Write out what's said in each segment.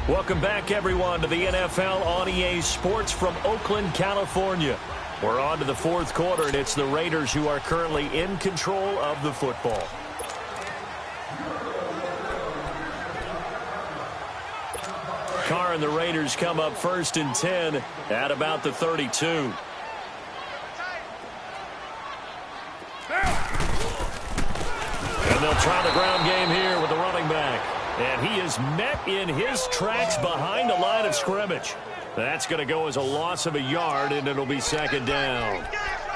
Welcome back, everyone, to the NFL on EA Sports from Oakland, California. We're on to the fourth quarter, and it's the Raiders who are currently in control of the football. Carr and the Raiders come up 1st and 10 at about the 32. And they'll try the ground game here with the running back. And he is met in his tracks behind the line of scrimmage. That's going to go as a loss of a yard, and it'll be 2nd down.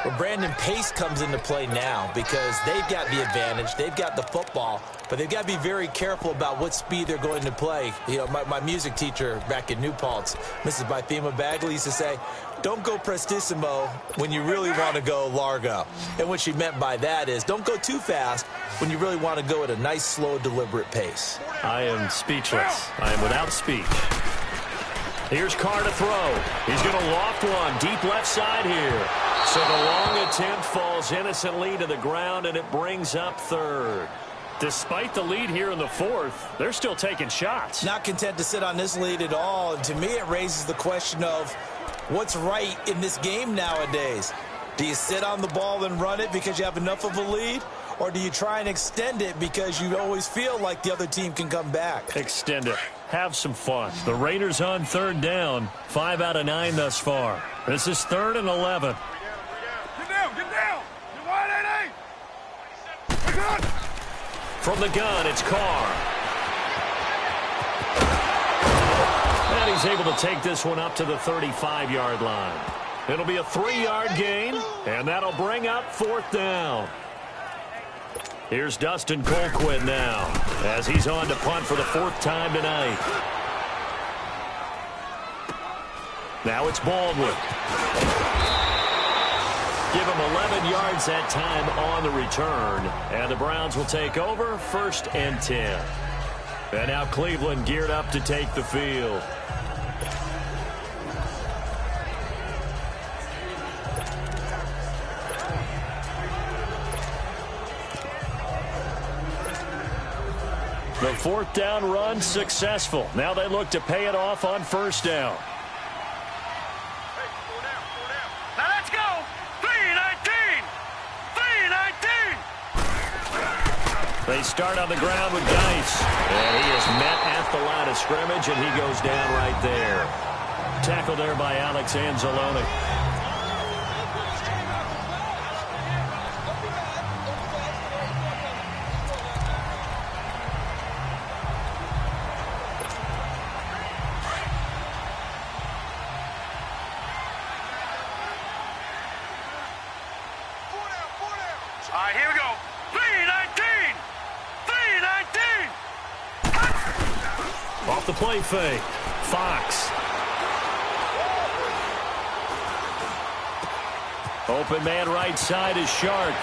Well, Brandon, pace comes into play now because they've got the advantage. They've got the football, but they've got to be very careful about what speed they're going to play. You know, my music teacher back in New Paltz, Mrs. Bythema Bagley, used to say, don't go prestissimo when you really want to go largo. And what she meant by that is don't go too fast when you really want to go at a nice, slow, deliberate pace. I am speechless. I am without speech. Here's Carr to throw. He's going to loft one deep left side here. So the long attempt falls innocently to the ground, and it brings up 3rd. Despite the lead here in the 4th, they're still taking shots. Not content to sit on this lead at all. And to me, it raises the question of what's right in this game nowadays. Do you sit on the ball and run it because you have enough of a lead? Or do you try and extend it because you always feel like the other team can come back? Extend it. Have some fun. The Raiders on 3rd down. 5 out of 9 thus far. This is 3rd and 11. Get down, get down. You're wide, 88. From the gun, it's Carr. And he's able to take this one up to the 35-yard line. It'll be a 3-yard gain, and that'll bring up 4th down. Here's Dustin Colquitt now, as he's on to punt for the 4th time tonight. Now it's Baldwin. Give him 11 yards that time on the return, and the Browns will take over 1st and 10. And now Cleveland geared up to take the field. The 4th down run successful. Now they look to pay it off on 1st down. Now let's go. 3-19. 3-19. They start on the ground with Dice. And he is met at the line of scrimmage, and he goes down right there. Tackled there by Alex Anzalone. All right, here we go. 3-19. 3-19. Off the play fake. Fox. Open man right side is Shark.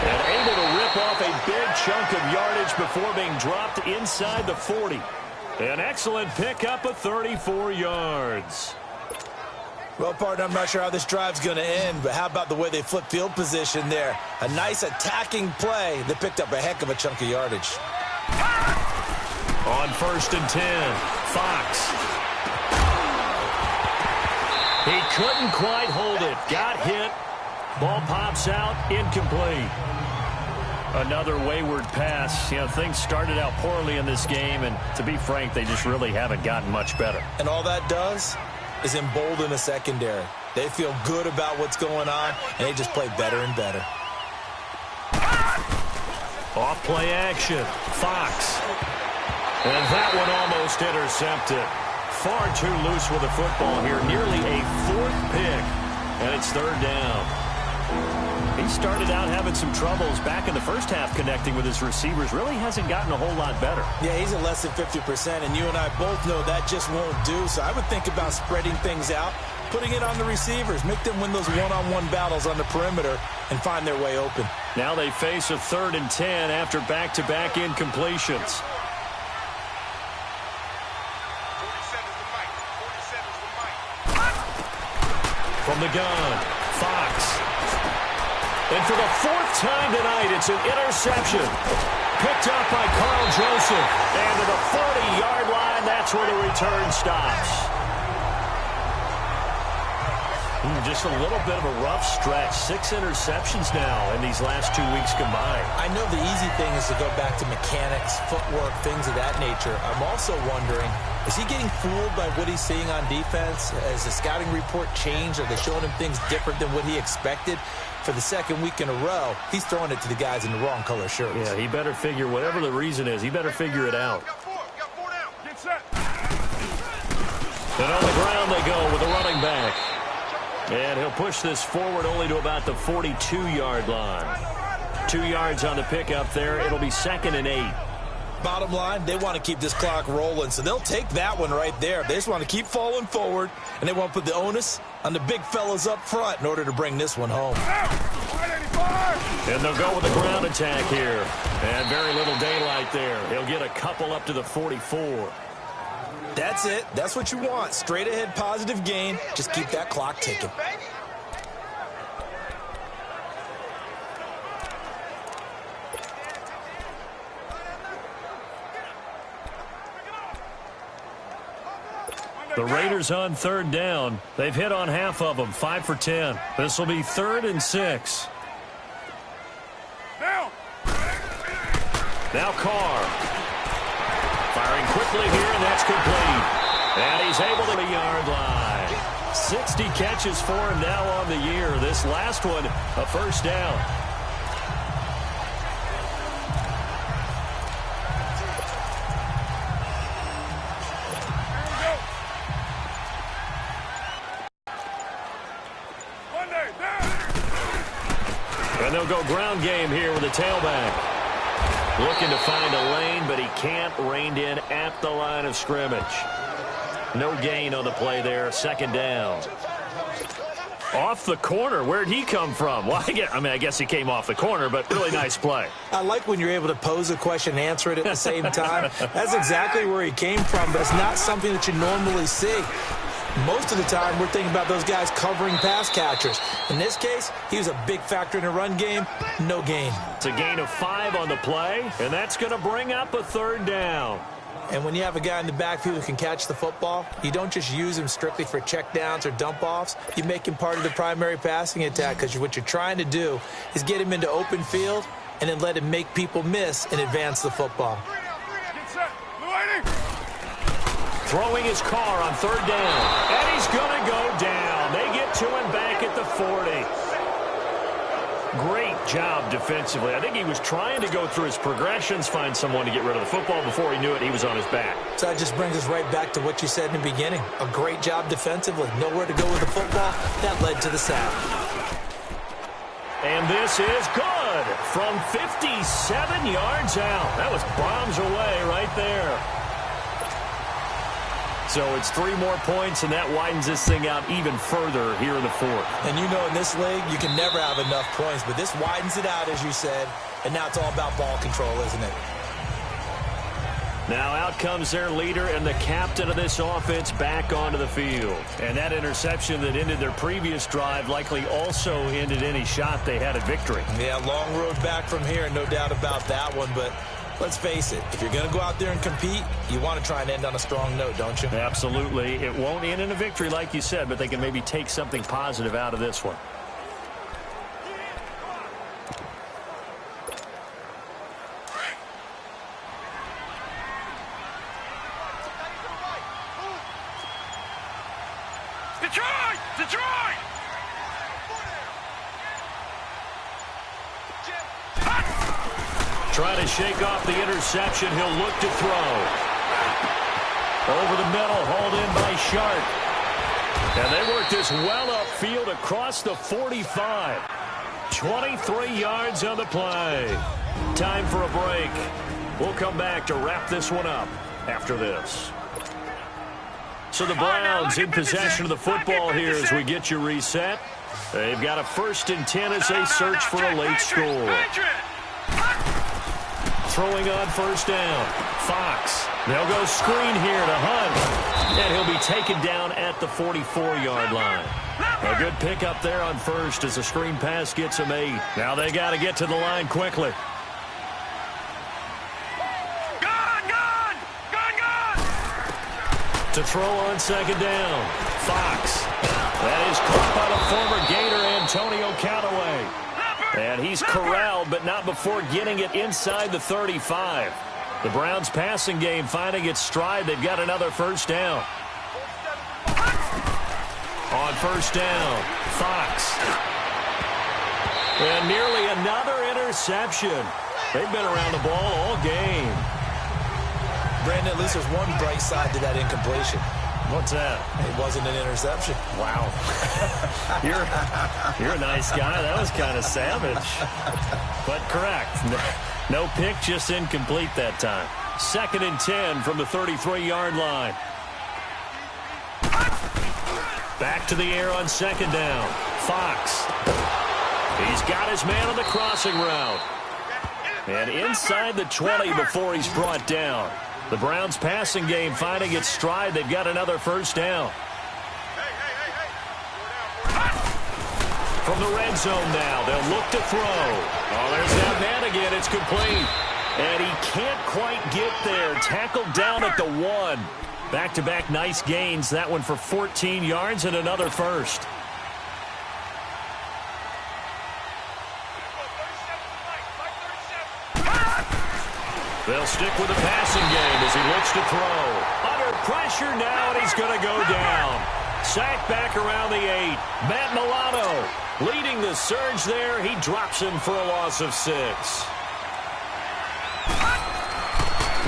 And able to rip off a big chunk of yardage before being dropped inside the 40. An excellent pickup of 34 yards. Well, partner, I'm not sure how this drive's going to end, but how about the way they flip field position there? A nice attacking play that picked up a heck of a chunk of yardage. On 1st and 10, Fox. He couldn't quite hold it. Got hit. Ball pops out. Incomplete. Another wayward pass. You know, things started out poorly in this game, and to be frank, they just really haven't gotten much better. And all that does is embolden a secondary. They feel good about what's going on, and they just play better and better. Off play action. Fox. And that one almost intercepted. Far too loose with the football here. Nearly a 4th pick. And it's 3rd down. He started out having some troubles back in the first half connecting with his receivers. Really hasn't gotten a whole lot better. Yeah, he's at less than 50%, and you and I both know that just won't do. So I would think about spreading things out, putting it on the receivers, make them win those one-on-one battles on the perimeter and find their way open. Now they face a 3rd and 10 after back-to-back incompletions. From the gun, Fox. And for the 4th time tonight, it's an interception. Picked up by Carl Joseph. And to the 40-yard line, And that's where the return stops. Just a little bit of a rough stretch. 6 interceptions now in these last 2 weeks combined. I know the easy thing is to go back to mechanics, footwork, things of that nature. I'm also wondering, is he getting fooled by what he's seeing on defense? Has the scouting report changed? Are they showing him things different than what he expected? For the second week in a row, he's throwing it to the guys in the wrong color shirts. Yeah, he better figure, whatever the reason is, he better figure it out. And on the ground they go with the running back. And he'll push this forward only to about the 42-yard line. 2 yards on the pickup there. It'll be 2nd and 8. Bottom line, they want to keep this clock rolling, so they'll take that one right there. They just want to keep falling forward, and they want to put the onus on the big fellas up front in order to bring this one home. And they'll go with the ground attack here. And very little daylight there. He'll get a couple up to the 44. That's it. That's what you want. Straight ahead, positive gain. Just keep that clock ticking. The Raiders on 3rd down. They've hit on half of them, 5 for 10. This will be 3rd and 6. Now Carr. Firing quickly here, and that's complete. And he's able to the yard line. 60 catches for him now on the year. This last one, a first down. And they'll go ground game here with the tailback. Looking to find a lane, but he can't. Reined in at the line of scrimmage. No gain on the play there. 2nd down. Off the corner. Where'd he come from? Well, I guess he came off the corner, but really nice play. I like when you're able to pose a question and answer it at the same time. That's exactly where he came from, but it's not something that you normally see. Most of the time, we're thinking about those guys covering pass catchers. In this case, he was a big factor in the run game. No gain. It's a gain of 5 on the play, and that's going to bring up a 3rd down. And when you have a guy in the backfield who can catch the football, you don't just use him strictly for checkdowns or dump-offs. You make him part of the primary passing attack, because what you're trying to do is get him into open field and then let him make people miss and advance the football. Throwing his car on 3rd down. And he's going to go down. They get to him back at the 40. Great job defensively. I think he was trying to go through his progressions, find someone to get rid of the football. Before he knew it, he was on his back. So that just brings us right back to what you said in the beginning. A great job defensively. Nowhere to go with the football. That led to the sack. And this is good from 57 yards out. That was bombs away right there. So it's 3 more points, and that widens this thing out even further here in the 4th. And you know in this league, you can never have enough points, but this widens it out, as you said, and now it's all about ball control, isn't it? Now out comes their leader and the captain of this offense back onto the field. And that interception that ended their previous drive likely also ended any shot they had at victory. Yeah, long road back from here, no doubt about that one, but let's face it, if you're going to go out there and compete, you want to try and end on a strong note, don't you? Absolutely. It won't end in a victory like you said, but they can maybe take something positive out of this one. Detroit! Detroit! Trying to shake off the interception. He'll look to throw. Over the middle, hauled in by Sharp. And they work this well upfield across the 45. 23 yards on the play. Time for a break. We'll come back to wrap this one up after this. So the Browns in possession of the football here as we get you reset. They've got a 1st and 10 as they search for a late score. Throwing on 1st down. Fox. They'll go screen here to Hunt. And he'll be taken down at the 44-yard line. A good pickup there on 1st as the screen pass gets him 8. Now they got to get to the line quickly. To throw on second down, Fox. That is caught by the former Gator, Antonio Callaway. And he's corralled, but not before getting it inside the 35. The Browns' passing game finding its stride. They've got another first down. On first down, Fox. And nearly another interception. They've been around the ball all game. Brandon, at least there's one bright side to that incompletion. What's that? It wasn't an interception. Wow. You're a nice guy. That was kind of savage. But correct. No pick, just incomplete that time. 2nd and 10 from the 33-yard line. Back to the air on second down. Fox. He's got his man on the crossing route. And inside the 20 before he's brought down. The Browns' passing game finding its stride. They've got another first down. From the red zone now, they'll look to throw. Oh, there's that man again. It's complete. And he can't quite get there. Tackled down at the 1. Back-to-back nice gains. That one for 14 yards and another first. They'll stick with the passing game as he looks to throw. Under pressure now, and he's going to go down. Sacked back around the 8. Matt Milano leading the surge there. He drops him for a loss of 6.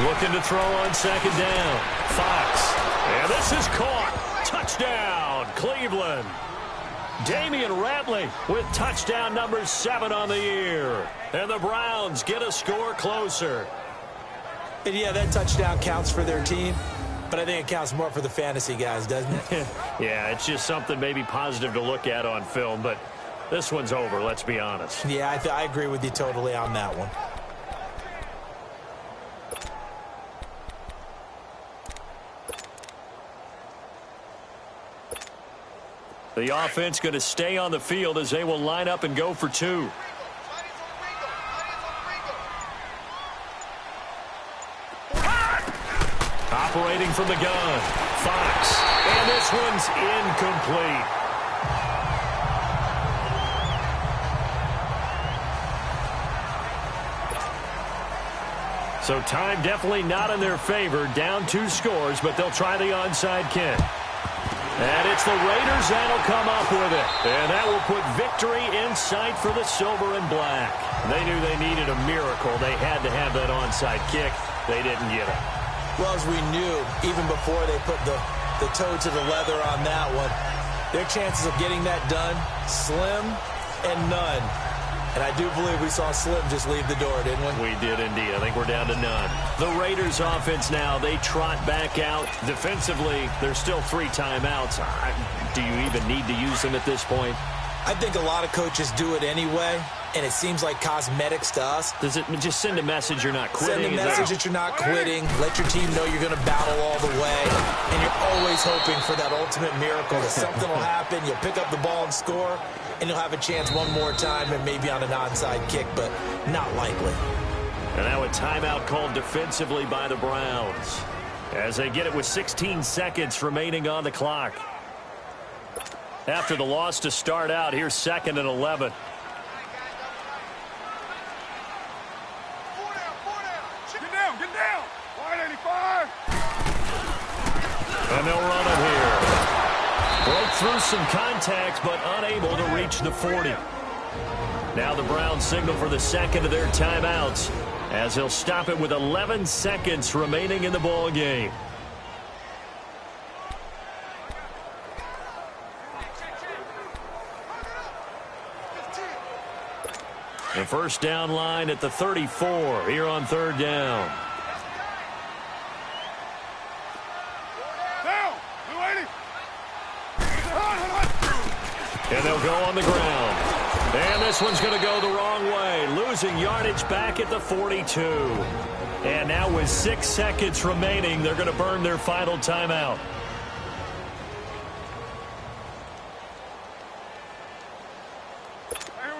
Looking to throw on second down. Fox. And this is caught. Touchdown, Cleveland. Damian Ratley with touchdown number 7 on the year. And the Browns get a score closer. And yeah, that touchdown counts for their team, but I think it counts more for the fantasy guys, doesn't it? Yeah, it's just something maybe positive to look at on film, but this one's over, let's be honest. Yeah, I agree with you totally on that one. The offense going to stay on the field as they will line up and go for 2. Operating from the gun, Fox. And this one's incomplete. So time definitely not in their favor. Down 2 scores, but they'll try the onside kick. And it's the Raiders that'll come up with it. And that will put victory in sight for the silver and black. They knew they needed a miracle. They had to have that onside kick. They didn't get it. Well, as we knew, even before they put the toe to the leather on that one, their chances of getting that done, slim and none. And I do believe we saw Slim just leave the door, didn't we? We did indeed. I think we're down to none. The Raiders offense now, they trot back out. Defensively, there's still 3 timeouts. Do you even need to use them at this point? I think a lot of coaches do it anyway, and it seems like cosmetics to us. Does it just send a message you're not quitting? Send a message that you're not quitting. Let your team know you're going to battle all the way, and you're always hoping for that ultimate miracle that something will happen, you'll pick up the ball and score, and you'll have a chance one more time and maybe on an onside kick, but not likely. And now a timeout called defensively by the Browns as they get it with 16 seconds remaining on the clock. After the loss to start out, here's 2nd and 11. Get down. 185. And they'll run it here. Broke through some contact, but unable to reach the 40. Now the Browns signal for the 2nd of their timeouts as they'll stop it with 11 seconds remaining in the ball game. The first down line at the 34 here on 3rd down. And they'll go on the ground. And this one's going to go the wrong way. Losing yardage back at the 42. And now with 6 seconds remaining, they're going to burn their final timeout.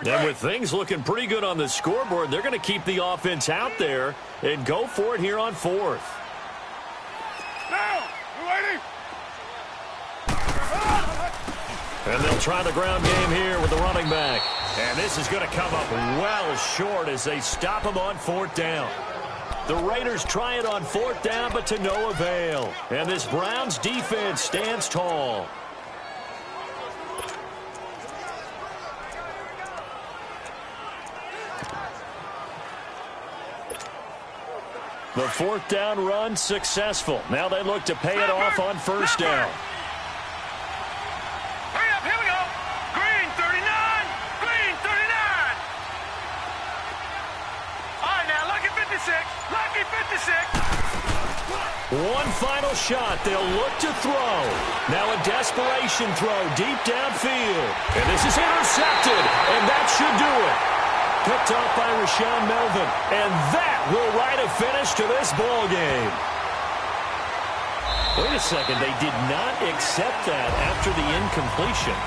And with things looking pretty good on the scoreboard, they're going to keep the offense out there and go for it here on 4th. Now, And they'll try the ground game here with the running back. And this is going to come up well short as they stop him on 4th down. The Raiders try it on 4th down, but to no avail. And this Browns defense stands tall. The 4th down run successful. Now they look to pay it off on 1st down. Hurry up, here we go. Green 39. Green 39. All right, now, lucky 56. Lucky 56. One final shot. They'll look to throw. Now a desperation throw deep downfield. And this is intercepted. And that should do it. Picked off by Rashaan Melvin. And that will write a finish to this ball game. Wait a second. They did not accept that after the incompletion.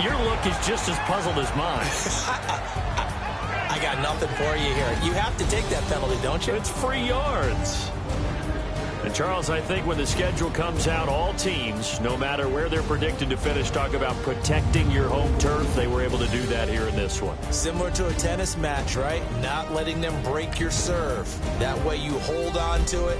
Your look is just as puzzled as mine. I got nothing for you here. You have to take that penalty, don't you? It's free yards. And, Charles, I think when the schedule comes out, all teams, no matter where they're predicted to finish, talk about protecting your home turf. They were able to do that here in this one. Similar to a tennis match, right? Not letting them break your serve. That way you hold on to it,